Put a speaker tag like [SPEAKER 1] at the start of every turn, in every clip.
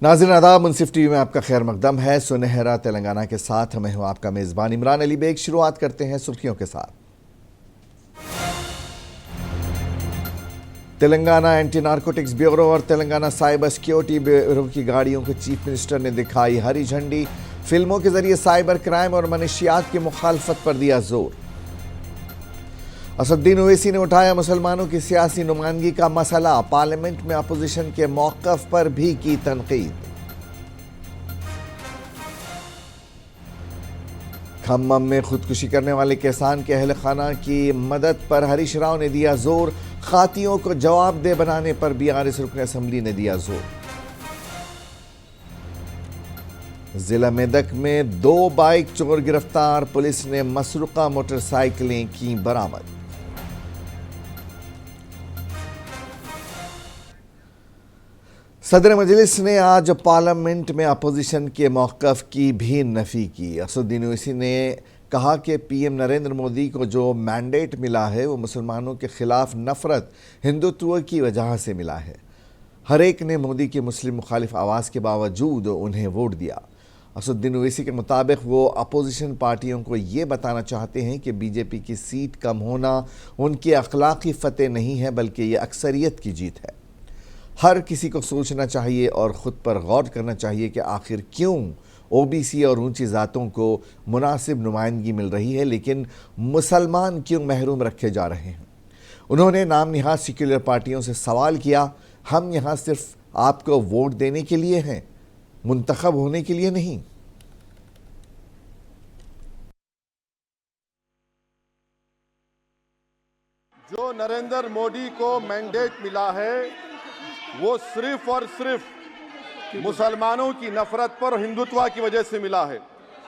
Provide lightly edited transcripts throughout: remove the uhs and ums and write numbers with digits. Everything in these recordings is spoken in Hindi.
[SPEAKER 1] नाज़रीन आदाब, मुनसिफ टीवी में आपका खैर मकदम है। सुनहरा तेलंगाना के साथ मैं हूं आपका मेज़बान इमरान अली बेग। शुरुआत करते हैं सुर्खियों के साथ। तेलंगाना एंटी नारकोटिक्स ब्यूरो और तेलंगाना साइबर सिक्योरिटी ब्यूरो की गाड़ियों को चीफ मिनिस्टर ने दिखाई हरी झंडी। फिल्मों के जरिए साइबर क्राइम और मनशियात की मुखालफत पर दिया जोर। असदुद्दीन ओवैसी ने उठाया मुसलमानों की सियासी नुमाइंदगी का मसला। पार्लियामेंट में अपोजिशन के मौक़िफ़ पर भी की तनकीद। खम्मम में खुदकुशी करने वाले किसान के अहल खाना की मदद पर हरीश राव ने दिया जोर। खातियों को जवाबदेह बनाने पर बीआरएस रुकन असम्बली ने दिया जोर। जिला मेदक में 2 बाइक चोर गिरफ्तार। पुलिस ने मसरूका मोटरसाइकिलें की बरामद। सदर मजलिस ने आज पार्लियामेंट में अपोजिशन के मौक़िफ़ की भी नफ़ी की। असदुद्दीन ओवैसी ने कहा कि पीएम नरेंद्र मोदी को जो मैंडेट मिला है वो मुसलमानों के ख़िलाफ़ नफ़रत हिंदुत्व की वजह से मिला है। हर एक ने मोदी की मुस्लिम मुखालिफ आवाज़ के बावजूद उन्हें वोट दिया। असदुद्दीन ओवैसी के मुताबिक वो अपोजिशन पार्टियों को ये बताना चाहते हैं कि बीजेपी की सीट कम होना उनकी अखलाक़ी फ़तेह नहीं है, बल्कि ये अक्सरियत की जीत है। हर किसी को सोचना चाहिए और ख़ुद पर गौर करना चाहिए कि आखिर क्यों ओबीसी और ऊंची ज़ातों को मुनासिब नुमाइंदगी मिल रही है, लेकिन मुसलमान क्यों महरूम रखे जा रहे हैं। उन्होंने नाम निहाद सेक्युलर पार्टियों से सवाल किया, हम यहाँ सिर्फ आपको वोट देने के लिए हैं, मुंतखब होने के लिए नहीं।
[SPEAKER 2] जो नरेंद्र मोदी को मैंडेट मिला है वो सिर्फ और सिर्फ मुसलमानों की नफरत पर हिंदुत्व की वजह से मिला है।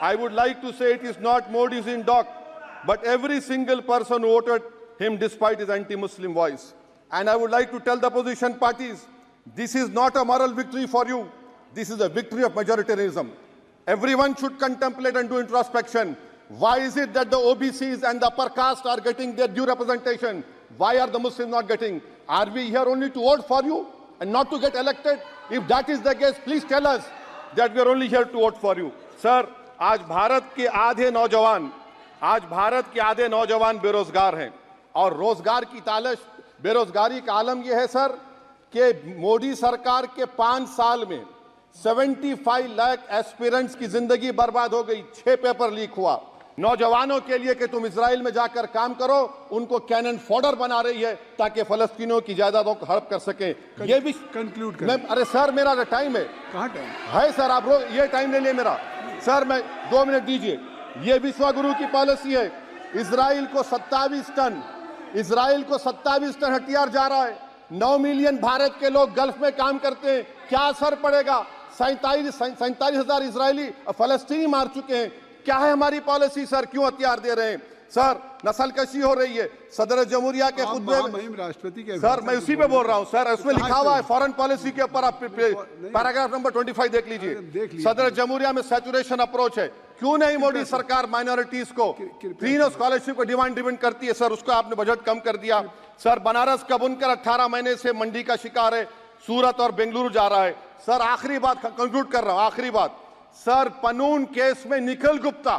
[SPEAKER 2] I would like to say it is not Modi's in dock, but every single person voted him despite his anti Muslim voice. And I would like to tell the opposition parties, this is not a moral victory for you, this is a victory of majoritarianism. Everyone should contemplate and do introspection. Why is it that the OBCs and the upper caste are getting their due representation? Why are the Muslims not getting? Are we here only to vote for you and not to get elected? If that is the case, please tell us that we are only here to vote for you. Sir, आज भारत के आधे नौजवान बेरोजगार हैं और रोजगार की तालाश, बेरोजगारी का आलम यह है सर कि मोदी सरकार के 5 साल में 75 लाख एस्पिरेंट्स की जिंदगी बर्बाद हो गई। 6 पेपर लीक हुआ। नौजवानों के लिए कि तुम इजराइल में जाकर काम करो, उनको कैनन फॉडर बना रही है ताकि फलस्तीनियों की जायदादों को हड़प कर सके। ये भी कंक्लूड कर। अरे सर मेरा टाइम है। कहाँ टाइम है सर? आप ये टाइम ले लिए मेरा। सर मैं 2 मिनट दीजिए। ये विश्वगुरु की पॉलिसी है। इजराइल को 27 टन हथियार जा रहा है। 9 मिलियन भारत के लोग गल्फ में काम करते हैं। क्या असर पड़ेगा? 47,000 इजरायली फलस्तीनी मार चुके हैं। क्या है हमारी पॉलिसी सर? क्यों हथियार दे रहे हैं सर? नस्लकशी हो रही है। सदर जमहूरिया के खुतबे में राष्ट्रपति के सर मैं उसी पे बोल रहा हूं सर, उसमें लिखा हुआ है फॉरेन पॉलिसी के ऊपर। आप पैराग्राफ नंबर 25 देख लीजिए। सदर जमहूरिया में सैचुरेशन अप्रोच है। क्यों नहीं मोदी सरकार माइनॉरिटीज को फ्री स्कॉलरशिप को डिमांड करती है सर? उसको आपने बजट कम कर दिया। सर बनारस का बुनकर 18 महीने से मंडी का शिकार है, सूरत और बेंगलुरु जा रहा है। सर आखिरी बात कंक्लूड कर रहा हूं, आखिरी बात सर, पनून केस में निखिल गुप्ता,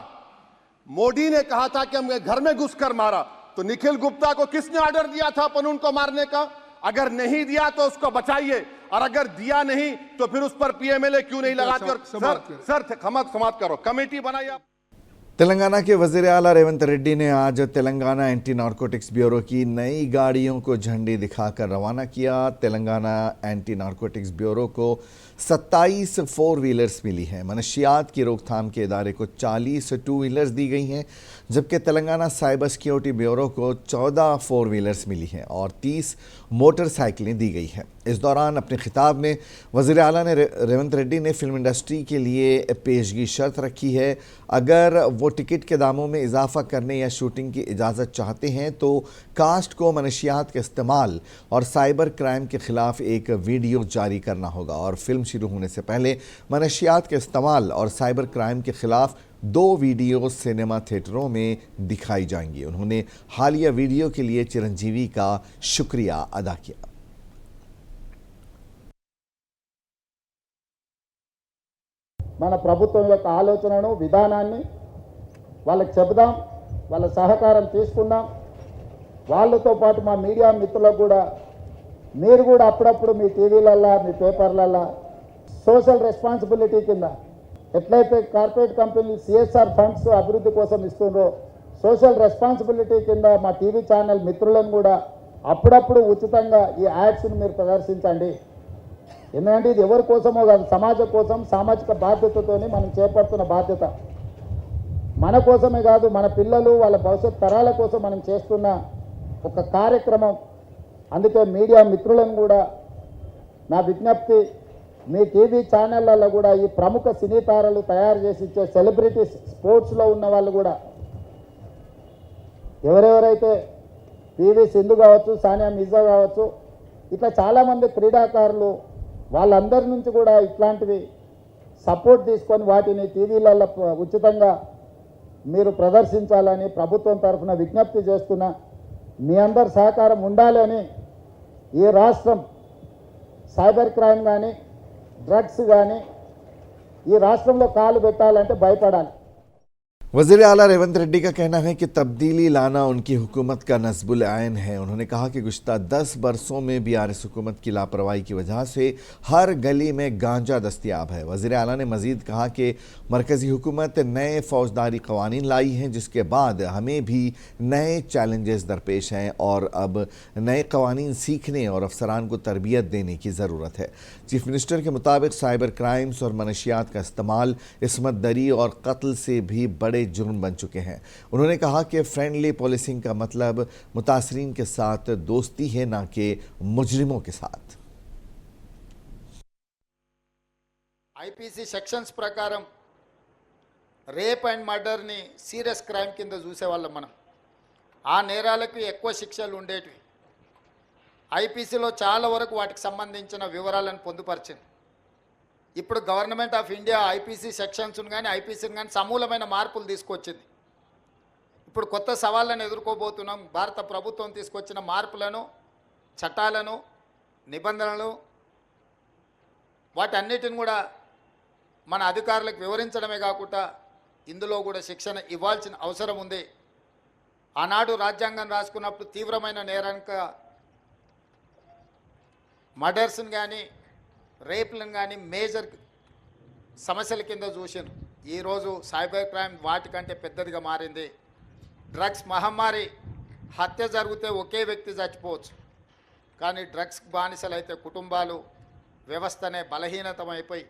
[SPEAKER 2] मोदी ने कहा था कि हम घर में घुसकर मारा, तो निखिल गुप्ता को किसने ऑर्डर दिया था पनून को मारने का? अगर नहीं दिया तो उसको बचाइए, और अगर दिया नहीं तो फिर उस पर पीएमएलए क्यों नहीं लगाकर सर समाप्त करो, कमेटी बनाई आप।
[SPEAKER 1] तेलंगाना के वज़ीर आला रेवंत रेड्डी ने आज तेलंगाना एंटी नारकोटिक्स ब्यूरो की नई गाड़ियों को झंडी दिखाकर रवाना किया। तेलंगाना एंटी नारकोटिक्स ब्यूरो को 27 4 व्हीलर्स मिली हैं। मनशियात की रोकथाम के इदारे को 40 2 व्हीलर्स दी गई हैं, जबकि तेलंगाना साइबर सिक्योरिटी ब्यूरो को 14 4 व्हीलर्स मिली हैं और 30 मोटरसाइकिलें दी गई हैं। इस दौरान अपने खिताब में वज़ीर आला ने रेवंत रेड्डी ने फिल्म इंडस्ट्री के लिए पेशगी शर्त रखी है, अगर वो टिकट के दामों में इजाफा करने या शूटिंग की इजाज़त चाहते हैं तो कास्ट को मनशियात के इस्तेमाल और साइबर क्राइम के ख़िलाफ़ एक वीडियो जारी करना होगा और फिल्म शुरू होने से पहले मनशियात के इस्तेमाल और साइबर क्राइम के ख़िलाफ़ 2 वीडियो सिनेमा थिएटरों में दिखाई जाएंगी। उन्होंने हालिया वीडियो के लिए चिरंजीवी का शुक्रिया अदा किया।
[SPEAKER 3] మన ప్రభుత్వం యొక్క ఆలోచనను విధానాన్ని వాళ్ళకి చెబుదాం, వాళ్ళ సహకారం తీసుకుందాం. వాళ్ళతో పాటు మా మీడియా మిత్రులకు కూడా మీరు కూడా అప్పుడప్పుడు మీ టీవీలల్లో మీ పేపర్లల్లో సోషల్ రెస్పాన్సిబిలిటీ కింద ఎట్లయితే కార్పొరేట్ కంపెనీలు సిఎస్ఆర్ ఫండ్స్ అభివృద్ధి కోసం ఇస్తుండ్రో సోషల్ రెస్పాన్సిబిలిటీ కింద మా టీవీ ఛానల్ మిత్రులను కూడా అప్పుడప్పుడు ఉచితంగా ఈ యాడ్స్ని మీరు ప్రదర్శించండి. ఎందుకంటే ఇది ఎవరి కోసమో కాదు, సమాజం కోసం సామాజిక బాధ్యతతోని మనం చేపడుతున్న బాధ్యత. మన కోసమే కాదు, మన పిల్లలు వాళ్ళ భవిష్యత్ తరాల కోసం మనం చేస్తున్న ఒక కార్యక్రమం. అందుకే మీడియా మిత్రులను కూడా నా విజ్ఞప్తి, మీ టీవీ ఛానళ్ళల్లో కూడా ఈ ప్రముఖ సినీ తారలు తయారు చేసి ఇచ్చే సెలబ్రిటీస్, స్పోర్ట్స్లో ఉన్న వాళ్ళు కూడా ఎవరెవరైతే పివి సింధు కావచ్చు, సానియా మిర్జా కావచ్చు, ఇట్లా చాలామంది క్రీడాకారులు వాళ్ళందరి నుంచి కూడా ఇట్లాంటివి సపోర్ట్ తీసుకొని వాటిని టీవీలలో ఉచితంగా మీరు ప్రదర్శించాలని ప్రభుత్వం తరఫున విజ్ఞప్తి చేస్తున్నా. మీ అందరి సహకారం ఉండాలని ఈ రాష్ట్రం సైబర్ క్రైమ్ కానీ డ్రగ్స్ కానీ ఈ రాష్ట్రంలో కాలు పెట్టాలంటే భయపడాలి.
[SPEAKER 1] वज़ीर आला रेवंत रेड्डी का कहना है कि तब्दीली लाना उनकी हुकूमत का नस्बुल आइन है। उन्होंने कहा कि गुज़श्ता 10 बरसों में बीआरएस हुकूमत की लापरवाही की वजह से हर गली में गांजा दस्तियाब है। वज़ीर आला ने मज़ीद कहा कि मरकज़ी हुकूमत नए फौजदारी कवानीन लाई हैं, जिसके बाद हमें भी नए चैलेंजेस दरपेश हैं और अब नए कवानीन सीखने और अफसरान को तरबियत देने की ज़रूरत है। चीफ मिनिस्टर के मुताबिक साइबर क्राइम्स और मनशियात का इस्तेमाल इस्मत दरी और कत्ल से भी बड़े जुर्म बन चुके हैं। उन्होंने कहा कि फ्रेंडली पॉलिसिंग का मतलब मुतासरीन के साथ दोस्ती है, ना कि मुजरिमों के साथ।
[SPEAKER 4] ఐపీసీ సెక్షన్స్ ప్రకారం రేప్ అండ్ మర్డర్ని సీరియస్ క్రైమ్ కింద చూసేవాళ్ళం మనం. ఆ నేరాలకు ఎక్కువ శిక్షలు ఉండేటివి. ఐపీసీలో చాలా వరకు వాటికి సంబంధించిన వివరాలను పొందుపరిచింది. ఇప్పుడు గవర్నమెంట్ ఆఫ్ ఇండియా ఐపీసీ సెక్షన్స్ను కానీ ఐపీసీని కానీ సమూలమైన మార్పులు తీసుకొచ్చింది. ఇప్పుడు కొత్త సవాళ్ళను ఎదుర్కోబోతున్నాం. భారత ప్రభుత్వం తీసుకొచ్చిన మార్పులను, చట్టాలను, నిబంధనలు వాటన్నిటిని కూడా మన అధికారులకు వివరించడమే కాకుండా ఇందులో కూడా శిక్షణ ఇవ్వాల్సిన అవసరం ఉంది. ఆనాడు రాజ్యాంగం రాసుకున్నప్పుడు తీవ్రమైన నేరానికి మర్డర్స్ని కానీ రేపులను కానీ మేజర్ సమస్యల కింద చూసారు. ఈరోజు సైబర్ క్రైమ్ వాటికంటే పెద్దదిగా మారింది. డ్రగ్స్ మహమ్మారి, హత్య జరిగితే ఒకే వ్యక్తి చచ్చిపోవచ్చు, కానీ డ్రగ్స్ బానిసలు అయితే కుటుంబాలు, వ్యవస్థనే బలహీనతమైపోయి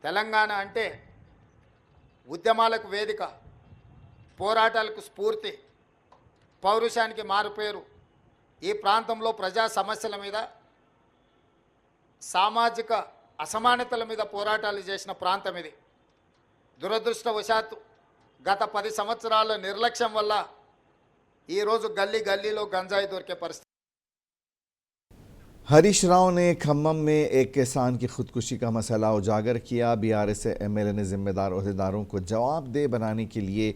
[SPEAKER 4] తెలంగాణ అంటే ఉద్యమాలకు వేదిక, పోరాటాలకు స్ఫూర్తి, పౌరుషానికి మారుపేరు. ఈ ప్రాంతంలో ప్రజా సమస్యల మీద, సామాజిక అసమానతల మీద పోరాటాలు చేసిన ప్రాంతం ఇది. దురదృష్టవశాత్తు గత 10 సంవత్సరాల నిర్లక్ష్యం వల్ల ఈరోజు గల్లీ గల్లీలో గంజాయి దొరికే పరిస్థితి.
[SPEAKER 1] हरीश राव ने खम्मम में एक किसान की खुदकुशी का मसला उजागर किया। बीआरएस एमएलए ने जिम्मेदार अहदेदारों को जवाबदेह बनाने के लिए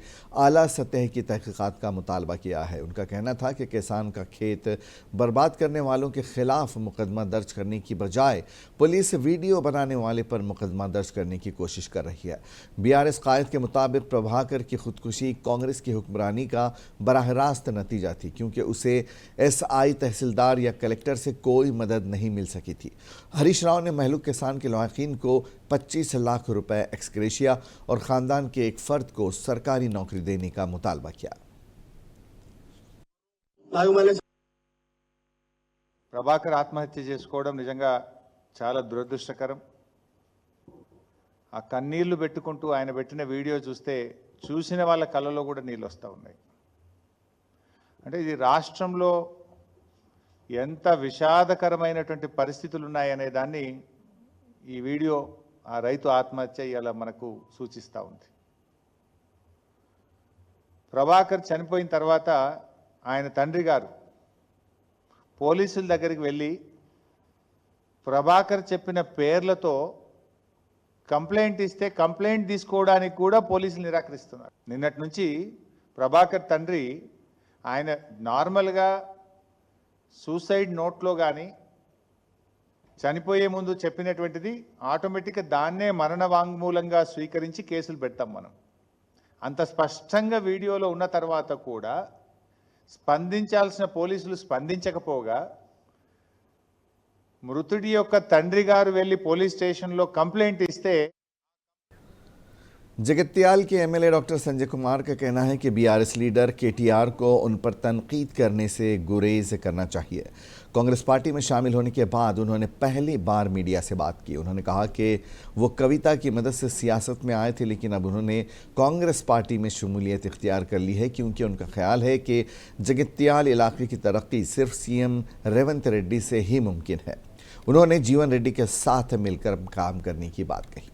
[SPEAKER 1] आला सतह की तहकीकात का मुतालबा किया है। उनका कहना था कि किसान का खेत बर्बाद करने वालों के खिलाफ मुकदमा दर्ज करने की बजाय पुलिस वीडियो बनाने वाले पर मुकदमा दर्ज करने की कोशिश कर रही है। बीआरएस कायद के मुताबिक प्रभाकर की खुदकुशी कांग्रेस की हुक्मरानी का बराह रास्त नतीजा थी, क्योंकि उसे एसआई, तहसीलदार या कलेक्टर से कोई मदद नहीं मिल सकी थी। हरीश राव ने महलूक किसान के लवाकिन को 25 लाख रुपए एक्सग्रेशिया और ख़ानदान के एक फ़र्द को सरकारी नौकरी देने का मुतालबा किया।
[SPEAKER 5] ప్రభాకర్ ఆత్మహత్య చేసుకోవడం నిజంగా చాలా దురదృష్టకరం. ఆ కన్నీళ్లు పెట్టుకుంటూ ఆయన పెట్టిన వీడియో చూస్తే చూసిన వాళ్ళ కళ్ళలో కూడా నీళ్ళు వస్తూ ఉన్నాయి. అంటే ఇది రాష్ట్రంలో ఎంత విషాదకరమైనటువంటి పరిస్థితులు ఉన్నాయనే దాన్ని ఈ వీడియో, ఆ రైతు ఆత్మహత్య ఇలా మనకు సూచిస్తూ ఉంది. ప్రభాకర్ చనిపోయిన తర్వాత ఆయన తండ్రి గారు పోలీసుల దగ్గరికి వెళ్ళి ప్రభాకర్ చెప్పిన పేర్లతో కంప్లైంట్ ఇస్తే కంప్లైంట్ తీసుకోవడానికి కూడా పోలీసులు నిరాకరిస్తున్నారు. నిన్నటి నుంచి ప్రభాకర్ తండ్రి ఆయన నార్మల్గా సూసైడ్ నోట్లో కానీ చనిపోయే ముందు చెప్పినటువంటిది ఆటోమేటిక్గా దాన్నే మరణ వాంగ్మూలంగా స్వీకరించి కేసులు పెడతాం మనం. అంత స్పష్టంగా వీడియోలో ఉన్న తర్వాత కూడా స్పందించాల్సిన పోలీసులు స్పందించకపోగా మృతుడి యొక్క తండ్రి గారు వెళ్ళి పోలీస్ స్టేషన్లో కంప్లైంట్ ఇస్తే
[SPEAKER 1] जगत्याल के एमएलए डॉक्टर संजय कुमार का कहना है कि बीआरएस लीडर केटीआर को उन पर तनकीद करने से गुरेज करना चाहिए। कांग्रेस पार्टी में शामिल होने के बाद उन्होंने पहली बार मीडिया से बात की। उन्होंने कहा कि वो कविता की मदद से सियासत में आए थे, लेकिन अब उन्होंने कांग्रेस पार्टी में शमूलियत इख्तियार कर ली है, क्योंकि उनका ख्याल है कि जगत्याल इलाके की तरक्की सिर्फ सीएम रेवंत रेड्डी से ही मुमकिन है। उन्होंने जीवन रेड्डी के साथ मिलकर काम करने की बात कही।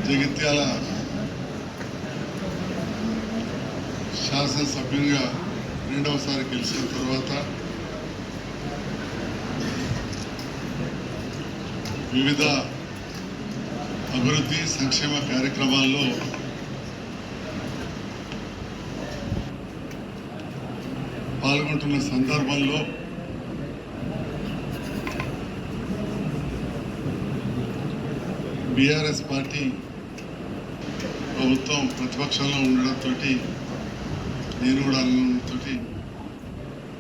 [SPEAKER 6] జగిత్యాల శాసనసభ్యునిగా రెండవసారి గెలిచిన తర్వాత వివిధ అభివృద్ధి సంక్షేమ కార్యక్రమాల్లో పాల్గొంటున్న సందర్భంలో బీఆర్ఎస్ పార్టీ ప్రభుత్వం ప్రతిపక్షంలో ఉండడంతో నేను కూడా అనుభవంతో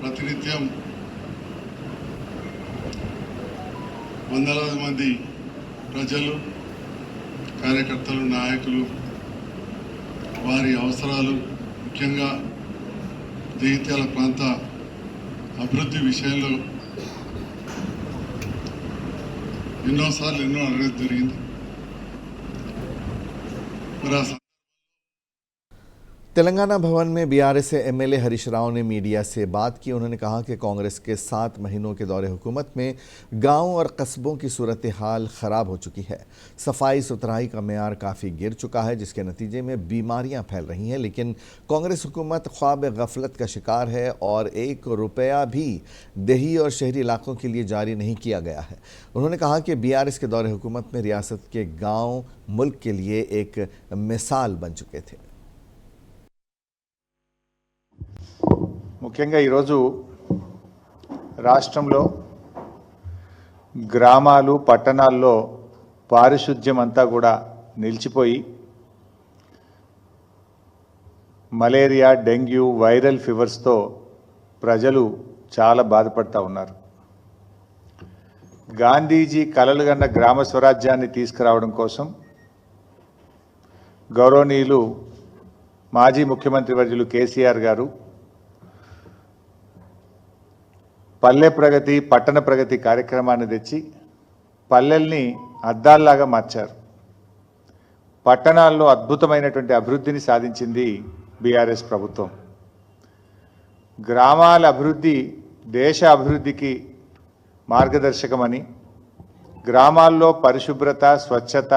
[SPEAKER 6] ప్రతినిత్యం వందలాది మంది ప్రజలు, కార్యకర్తలు, నాయకులు వారి అవసరాలు, ముఖ్యంగా జగిత్యాల ప్రాంత అభివృద్ధి విషయంలో ఎన్నోసార్లు అడగడం జరిగింది।
[SPEAKER 1] तेलंगाना भवन में बीआरएस एमएलए हरीश राव ने मीडिया से बात की। उन्होंने कहा कि कांग्रेस के 7 महीनों के दौरे हुकूमत में गांव और कस्बों की सूरत हाल ख़राब हो चुकी है। सफाई सुथराई का मेयार काफ़ी गिर चुका है, जिसके नतीजे में बीमारियां फैल रही हैं। लेकिन कांग्रेस हुकूमत ख्वाब गफलत का शिकार है और 1 रुपया भी देही और शहरी इलाकों के लिए जारी नहीं किया गया है। उन्होंने कहा कि बीआरएस के दौरे हुकूमत में रियासत के गाँव मुल्क के लिए एक मिसाल बन चुके थे।
[SPEAKER 5] ముఖ్యంగా ఈరోజు రాష్ట్రంలో గ్రామాలు, పట్టణాల్లో పారిశుద్ధ్యం అంతా కూడా నిలిచిపోయి మలేరియా, డెంగ్యూ, వైరల్ ఫీవర్స్తో ప్రజలు చాలా బాధపడుతూ ఉన్నారు. గాంధీజీ కలలుగన్న గ్రామ స్వరాజ్యాన్ని తీసుకురావడం కోసం గౌరవనీయులు మాజీ ముఖ్యమంత్రి వర్యులు కేసీఆర్ గారు పల్లె ప్రగతి, పట్టణ ప్రగతి కార్యక్రమాన్ని తెచ్చి పల్లెల్ని అద్దాల్లాగా మార్చారు. పట్టణాల్లో అద్భుతమైనటువంటి అభివృద్ధిని సాధించింది బీఆర్ఎస్ ప్రభుత్వం. గ్రామాల అభివృద్ధి దేశ అభివృద్ధికి మార్గదర్శకమని గ్రామాల్లో పరిశుభ్రత, స్వచ్ఛత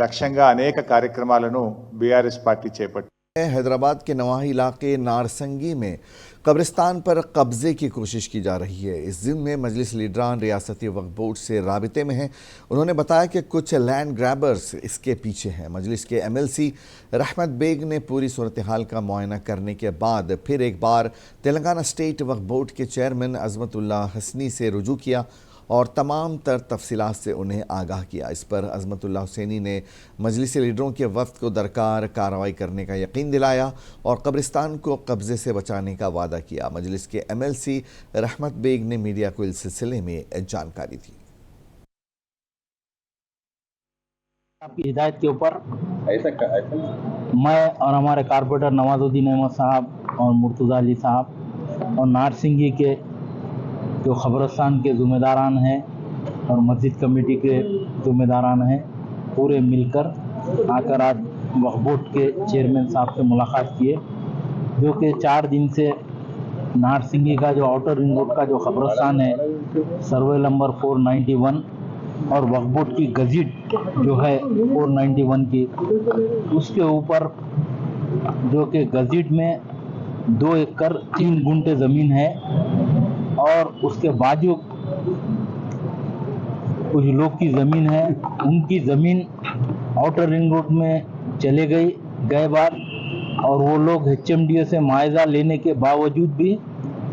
[SPEAKER 5] లక్ష్యంగా అనేక కార్యక్రమాలను బీఆర్ఎస్ పార్టీ చేపట్టింది.
[SPEAKER 1] हैदराबाद के नवाही इलाके नारसंगी में कब्रिस्तान पर कब्जे की कोशिश की जा रही है। इस जिम्मे में मजलिस लीडरान रियासती वक्फ बोर्ड से राबिते में हैं। उन्होंने बताया कि कुछ लैंड ग्रैबर्स इसके पीछे हैं। मजलिस के एमएलसी रहमत बेग ने पूरी सूरत हाल का मुआयना करने के बाद फिर एक बार तेलंगाना स्टेट वक्फ बोर्ड के चेयरमैन अजमतुल्लाह हसनी से रुजू किया और तमाम तर तफसीलात से उन्हें आगाह किया। इस पर अजमतुल्लाह हुसैनी ने मजलिस लीडरों के वफ्द को दरकार कार्रवाई करने का यकीन दिलाया और कब्रिस्तान को कब्जे से बचाने का वादा किया। मजलिस के एमएलसी रहमत बेग ने मीडिया को इस सिलसिले में जानकारी दी।
[SPEAKER 7] आपकी हिदायत के ऊपर मैं और हमारे कारपोरेटर नवाजुद्दीन अहमद साहब और मुर्तज़ा अली साहब और नारसिंगी के जो खबरस्तान के ज़िम्मेदारान हैं और मस्जिद कमेटी के ज़िम्मेदारान हैं, पूरे मिलकर आकर आज वक्फ बोर्ड के चेयरमैन साहब से मुलाकात किए, जो कि 4 दिन से नारसिंगी का जो आउटर रिंग रोड का जो खबरस्तान है, सर्वे नंबर 491 और वक्फ बोर्ड की गज़ीट जो है 491 की, उसके ऊपर जो कि गज़ीट में 2 एकड़ 3 गुंठे ज़मीन है और उसके बाजू कुछ लोग की ज़मीन है। उनकी ज़मीन आउटर रिंग रोड में चले गए बार और वो लोग HMDA से मुआवजा लेने के बावजूद भी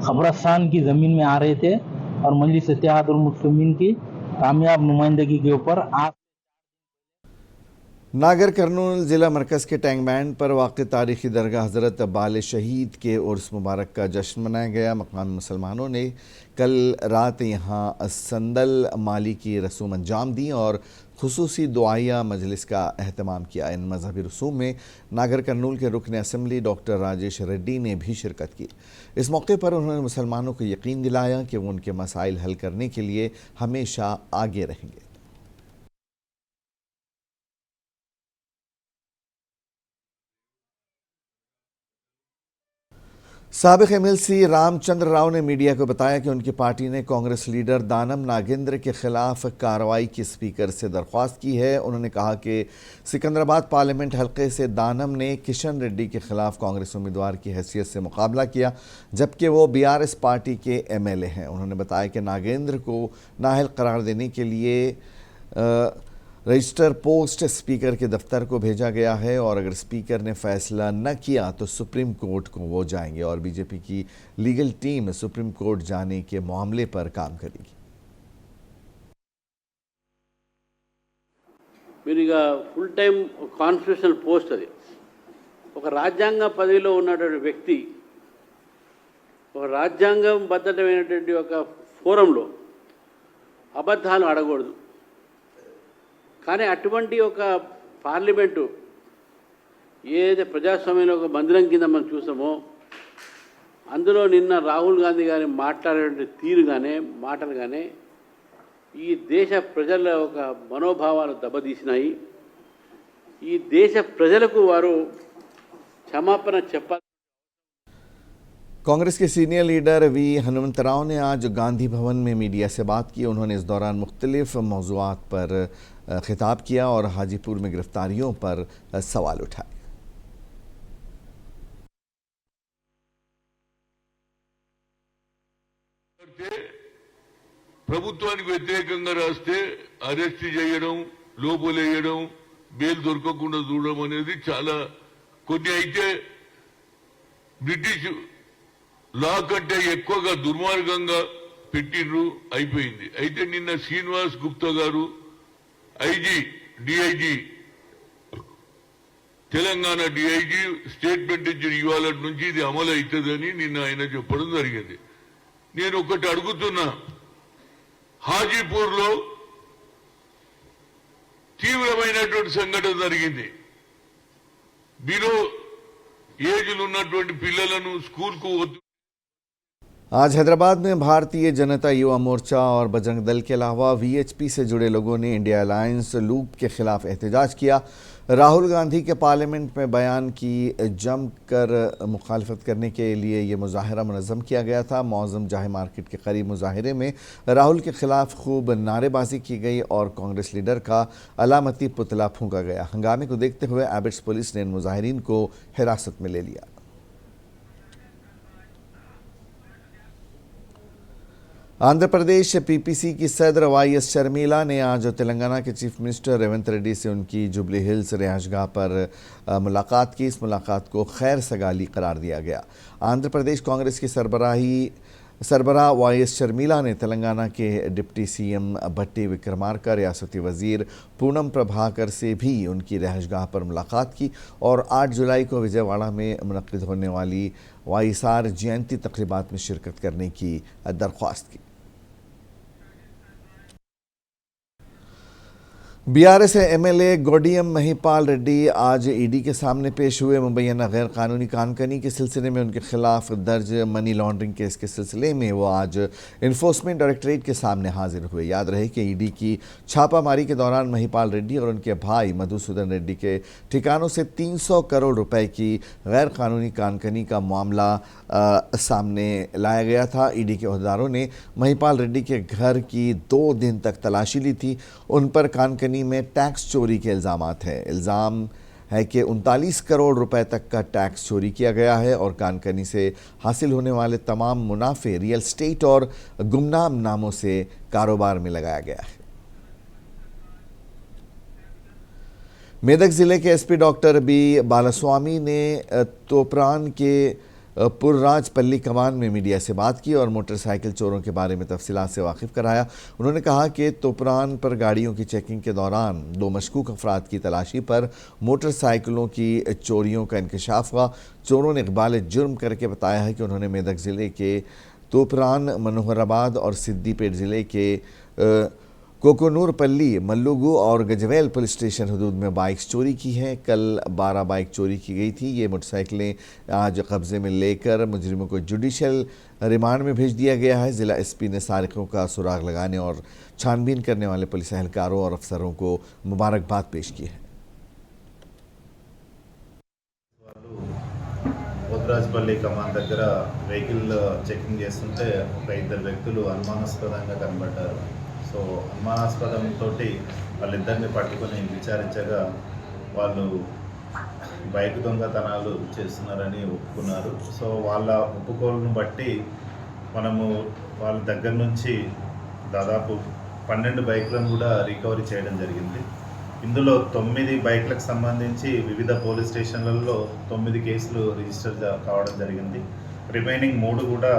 [SPEAKER 7] खबरस्तान की ज़मीन में आ रहे थे और मजलिस इत्तेहादुल मुस्लिमीन की कामयाब नुमाइंदगी के ऊपर आज
[SPEAKER 1] नागर कर्नूल ज़िला मरकज़ के टैंक बैंड पर वाक़ तारीख़ी दरगाह हज़रत बाल शहीद के उर्स मुबारक का जश्न मनाया गया। मकामी मुसलमानों ने कल रात यहाँ संदल माली की रसूम अंजाम दी और खुसूसी दुआया मजलिस का अहतमाम किया। इन मजहबी रसूम में नागर कर्नूल के रुकन असम्बली डॉक्टर राजेश रेड्डी ने भी शिरकत की। इस मौके पर उन्होंने मुसलमानों को यकीन दिलाया कि वो उनके मसाइल हल करने के लिए हमेशा आगे रहेंगे। साबिक एमएलसी रामचंद्र राव ने मीडिया को बताया कि उनकी पार्टी ने कांग्रेस लीडर दानम नागेंद्र के खिलाफ कार्रवाई की स्पीकर से दरख्वास्त की है। उन्होंने कहा कि सिकंदराबाद पार्लियामेंट हलके से दानम ने किशन रेड्डी के खिलाफ कांग्रेस उम्मीदवार की हैसियत से मुकाबला किया, जबकि वो बीआरएस पार्टी के एमएलए हैं। उन्होंने बताया कि नागेंद्र को नाअहल करार देने के लिए रजिस्टर पोस्ट स्पीकर के दफ्तर को भेजा गया है और अगर स्पीकर ने फैसला न किया तो सुप्रीम कोर्ट को वो जाएंगे और बीजेपी की लीगल टीम सुप्रीम कोर्ट जाने के मामले पर काम करेगी।
[SPEAKER 8] మీరుగా ఫుల్ టైం కాన్స్టిట్యూషనల్ పోస్ట్ అది ఒక రాజ్యాంగ పదవిలో ఉన్నటువంటి వ్యక్తి ఒక రాజ్యాంగబద్ధమైనటువంటి ఒక ఫోరంలో అబద్ధాలు అడగకూడదు. కానీ అటువంటి ఒక పార్లమెంటు ఏదైతే ప్రజాస్వామ్యంలో ఒక మందిరం కింద మనం చూసామో అందులో నిన్న రాహుల్ గాంధీ గారి మాట్లాడేటువంటి తీరు కానీ మాటలు కానీ ఈ దేశ ప్రజల ఒక మనోభావాలు దెబ్బతీసినాయి. ఈ దేశ ప్రజలకు వారు క్షమాపణ చెప్పాలి.
[SPEAKER 1] कांग्रेस के सीनियर लीडर वी हनुमंतराव ने आज गांधी भवन में मीडिया से बात की। उन्होंने इस दौरान मुख्तलिफ मौज़ूआत पर खिताब किया और हाजीपुर में गिरफ्तारियों पर सवाल उठाए।
[SPEAKER 9] ప్రభుత్వానికి వ్యతిరేకంగా రాస్తే అరెస్ట్ చేయడం, లోపలేయడం, బెయిల్ దొరకకుండా చూడడం అనేది చాలా కొన్ని అయితే బ్రిటిష్ లా కంటే ఎక్కువగా దుర్మార్గంగా పెట్టిండ్రు అయిపోయింది. అయితే నిన్న శ్రీనివాస్ గుప్తా గారు డిఐజీ తెలంగాణ డిఐజీ స్టేట్మెంట్ ఇచ్చిన ఇవాళ నుంచి ఇది అమలు అవుతుందని నిన్న ఆయన చెప్పడం జరిగింది. నేను ఒకటి అడుగుతున్నా, హాజీపూర్ లో తీవ్రమైనటువంటి సంఘటన జరిగింది. బిలో ఏజ్లు ఉన్నటువంటి పిల్లలను స్కూల్కు వద్దు.
[SPEAKER 1] आज हैदराबाद में भारतीय जनता युवा मोर्चा और बजरंग दल के अलावा वीएचपी से जुड़े लोगों ने इंडिया अलायंस लूप के खिलाफ एहतजाज किया। राहुल गांधी के पार्लियामेंट में बयान की जमकर मुखालफत करने के लिए ये मुजाहरा मुनज़्ज़म किया गया था। मौज़म जाहे मार्केट के करीब मुजाहरे में राहुल के खिलाफ खूब नारेबाजी की गई और कांग्रेस लीडर का अलामती पुतला फूंका गया। हंगामे को देखते हुए एबिट्स पुलिस ने इन मुजाहिरीन को हिरासत में ले लिया। आंध्र प्रदेश पीपीसी की सदर वाईएस शर्मिला ने आज तेलंगाना के चीफ मिनिस्टर रेवंत रेड्डी से उनकी जुबली हिल्स रिहाइशगाह पर मुलाकात की। इस मुलाकात को खैर सगाली करार दिया गया। आंध्र प्रदेश कांग्रेस की सरबराह वाईएस शर्मिला ने तेलंगाना के डिप्टी सीएम भट्टी विक्रमार्का, रियासती वजीर पूनम प्रभाकर से भी उनकी रिहाइशगाह पर मुलाकात की और 8 जुलाई को विजयवाड़ा में मुनक्किद होने वाली वाईएसआर जयंती तकरीबात में शिरकत करने की दरख्वास्त की। बीआरएस एमएलए गोडियम महिपाल रेड्डी आज ईडी के सामने पेश हुए। मुबैना गैर कानूनी कानकनी के सिलसिले में उनके खिलाफ दर्ज मनी लॉन्ड्रिंग केस के सिलसिले में वो आज इन्फोर्समेंट डायरेक्टरेट के सामने हाजिर हुए। याद रहे कि ईडी की छापामारी के दौरान महिपाल रेड्डी और उनके भाई मधुसूदन रेड्डी के ठिकानों से 300 करोड़ रुपए की गैर कानूनी कानकनी का मामला सामने लाया गया था। ईडी के अहदेदारों ने महिपाल रेड्डी के घर की 2 दिन तक तलाशी ली थी। उन पर कानकनी में टैक्स चोरी के इल्ज़ामात हैं। इल्ज़ाम है कि 39 करोड़ रुपए तक का टैक्स चोरी किया गया है और कानकनी से हासिल होने वाले तमाम मुनाफे रियल स्टेट और गुमनाम नामों से कारोबार में लगाया गया है। मेदक ज़िले के एसपी डॉक्टर बी बालास्वामी ने तोपरान के पुर्राजपल्ली कमान में मीडिया से बात की और मोटरसाइकिल चोरों के बारे में तफसीलात से वाकिफ कराया। उन्होंने कहा कि तोपरान पर गाड़ियों की चेकिंग के दौरान 2 मशकूक अफराद की तलाशी पर मोटरसाइकिलों की चोरियों का इंकशाफ हुआ। चोरों ने इकबाल जुर्म करके बताया है कि उन्होंने मेदक ज़िले के तोपरान, मनोहराबाद और सिद्दीपेट ज़िले के कोकोनूरपल्ली, मल्लुगु और गजवेल पुलिस स्टेशन हदूद में बाइक्स चोरी की हैं। कल 12 बाइक चोरी की गई थी। ये मोटरसाइकिलें आज कब्ज़े में लेकर मुजरिमों को जुडिशल रिमांड में भेज दिया गया है। ज़िला एसपी ने सारिकों का सुराग लगाने और छानबीन करने वाले पुलिस एहलकारों और अफसरों को मुबारकबाद पेश की है।
[SPEAKER 10] పోతురాజపల్లి కమాన్ దగ్గర వెహికల్ చెకింగ్ చేస్తుంటే ఒక 2 వ్యక్తులు అనుమానాస్పదంగా కనబడ్డారు. సో అనుమానాస్పదంతో వాళ్ళిద్దరిని పట్టుకొని విచారించగా వాళ్ళు బైక్ దొంగతనాలు చేస్తున్నారని ఒప్పుకున్నారు. సో వాళ్ళ ఒప్పుకోలను బట్టి మనము వాళ్ళ దగ్గర నుంచి దాదాపు 12 బైక్లను కూడా రికవరీ చేయడం జరిగింది. ఇందులో 9 బైక్లకు సంబంధించి వివిధ పోలీస్ స్టేషన్లలో 9 కేసులు రిజిస్టర్ కావడం జరిగింది. రిమైనింగ్ 3 కూడా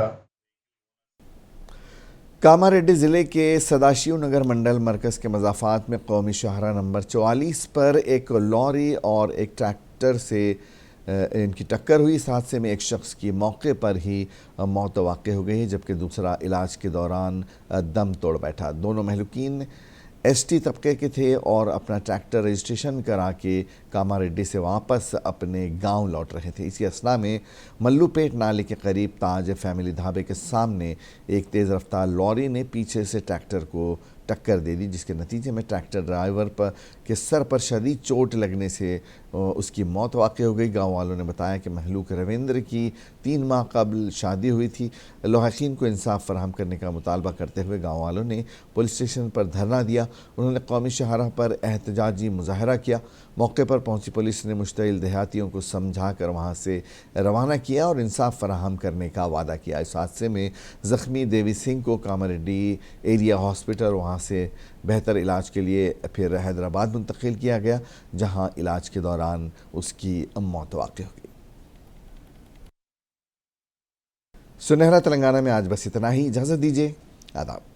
[SPEAKER 1] कामारेड्डी ज़िले के सदाशिव नगर मंडल मरकज़ के मज़ाफ़ात में कौमी शाहरा नंबर 44 पर एक लॉरी और एक ट्रैक्टर से इनकी टक्कर हुई। इस हादसे में एक शख्स की मौके पर ही मौत वाक़ई हो गई, जबकि दूसरा इलाज के दौरान दम तोड़ बैठा। दोनों महलूकीन एसटी तबके के थे और अपना ट्रैक्टर रजिस्ट्रेशन करा के कामारेड्डी से वापस अपने गांव लौट रहे थे। इसी असना में मल्लूपेट नाले के करीब ताज फैमिली ढाबे के सामने एक तेज़ रफ्तार लॉरी ने पीछे से ट्रैक्टर को टक्कर दे दी, जिसके नतीजे में ट्रैक्टर ड्राइवर के सर पर शदीद चोट लगने से उसकी मौत वाक़ई हो गई। गाँव वालों ने बताया कि महलूक रविंद्र की 3 माह कबल शादी हुई थी। लौहाकीन को इंसाफ फराहम करने का मुतालबा करते हुए गाँव वालों ने पुलिस स्टेशन पर धरना दिया। उन्होंने कौमी शाहरा पर एहतजाजी मुजाहरा किया। मौके पर पहुंची पुलिस ने मुश्तइल देहातियों को समझा कर वहाँ से रवाना किया और इंसाफ फराहम करने का वादा किया। इस हादसे में ज़ख्मी देवी सिंह को कामारेड्डी एरिया हॉस्पिटल वहाँ से बेहतर इलाज के लिए फिर हैदराबाद मुंतकिल किया गया, जहाँ इलाज के दौरान उसकी मौत वाक़ई हो गई। सुनहरा तेलंगाना में आज बस इतना ही। इजाज़त दीजिए। आदाब।